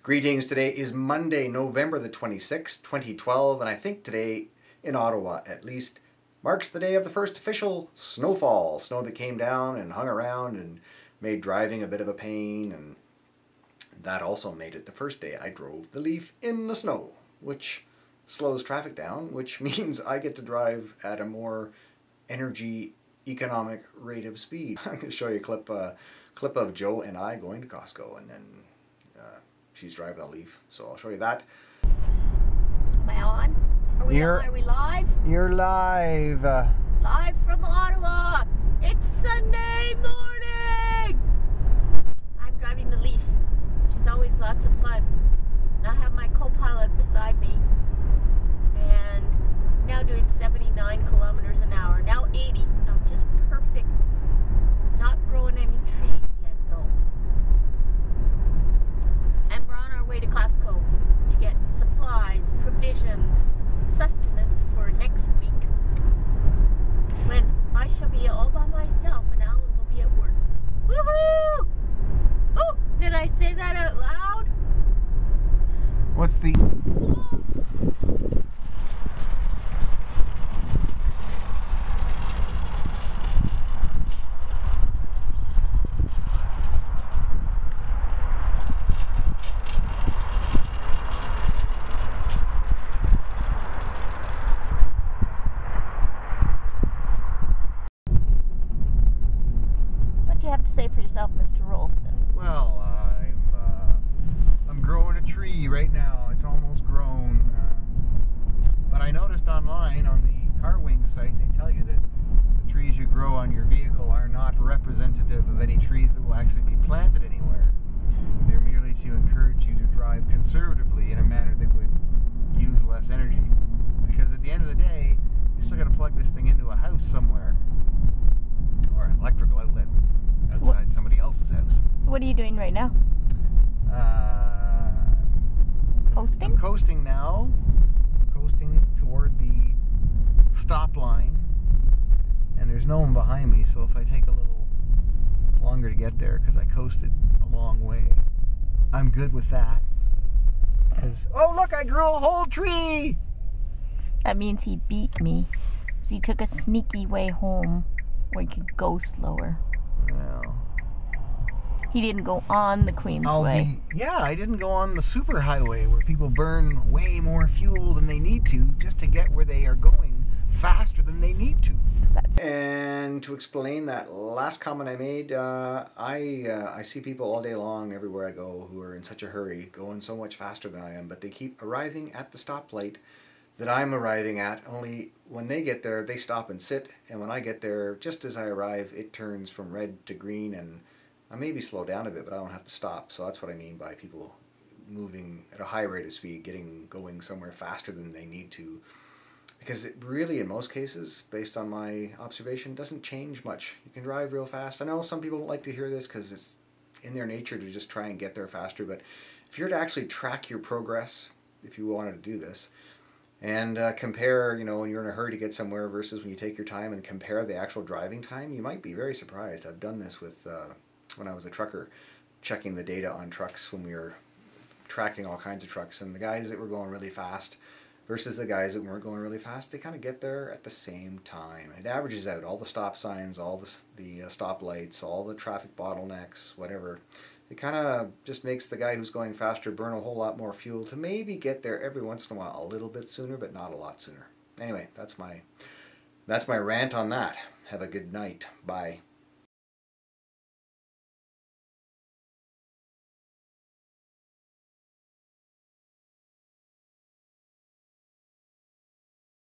Greetings, today is Monday, November the 26th, 2012, and I think today, in Ottawa at least, marks the day of the first official snowfall. Snow that came down and hung around and made driving a bit of a pain, and that also made it the first day I drove the Leaf in the snow, which slows traffic down, which means I get to drive at a more energy economic rate of speed. I'm going to show you a clip of Joe and I going to Costco, and then she's driving the Leaf, so I'll show you that. Am I on? Are we live? You're live. Live from Ottawa. It's Sunday morning. I'm driving the Leaf, which is always lots of fun. I have my co-pilot beside me, and now doing 79 kilometers an hour. Now 80. I'm just perfect. Not growing any trees yet, though. And we're on our way to Costco to get supplies, provisions, sustenance for next week, when I shall be all by myself and Alan will be at work. Woohoo! Oh, did I say that out loud? What's the... Say for yourself, Mr. Rolston. Well, I'm growing a tree right now. It's almost grown. But I noticed online on the car wing site, they tell you that the trees you grow on your vehicle are not representative of any trees that will actually be planted anywhere. They're merely to encourage you to drive conservatively in a manner that would use less energy. Because at the end of the day, you still got to plug this thing into a house somewhere, or an electrical outlet outside somebody else's house. So what are you doing right now? Coasting? I'm coasting now. Coasting toward the stop line. And there's no one behind me, so if I take a little longer to get there, because I coasted a long way, I'm good with that. Because, oh look, I grew a whole tree! That means he beat me. Because he took a sneaky way home where he could go slower. Well, he didn't go on the Queensway. Yeah, I didn't go on the super highway where people burn way more fuel than they need to just to get where they are going faster than they need to. And to explain that last comment I made, I see people all day long everywhere I go who are in such a hurry, going so much faster than I am, but they keep arriving at the stoplight that I'm arriving at, only when they get there, they stop and sit, and when I get there, just as I arrive, it turns from red to green, and I maybe slow down a bit, but I don't have to stop. So that's what I mean by people moving at a high rate of speed, going somewhere faster than they need to. Because it really, in most cases, based on my observation, doesn't change much. You can drive real fast. I know some people don't like to hear this because it's in their nature to just try and get there faster, but if you're to actually track your progress, if you wanted to do this, and compare, when you're in a hurry to get somewhere versus when you take your time, and compare the actual driving time, you might be very surprised. I've done this with when I was a trucker, checking the data on trucks when we were tracking all kinds of trucks, and the guys that were going really fast versus the guys that weren't going really fast, they kind of get there at the same time. It averages out all the stop signs, all the stop lights, all the traffic bottlenecks, whatever. It kind of just makes the guy who's going faster burn a whole lot more fuel to maybe get there every once in a while a little bit sooner, but not a lot sooner. Anyway, that's my rant on that. Have a good night. Bye.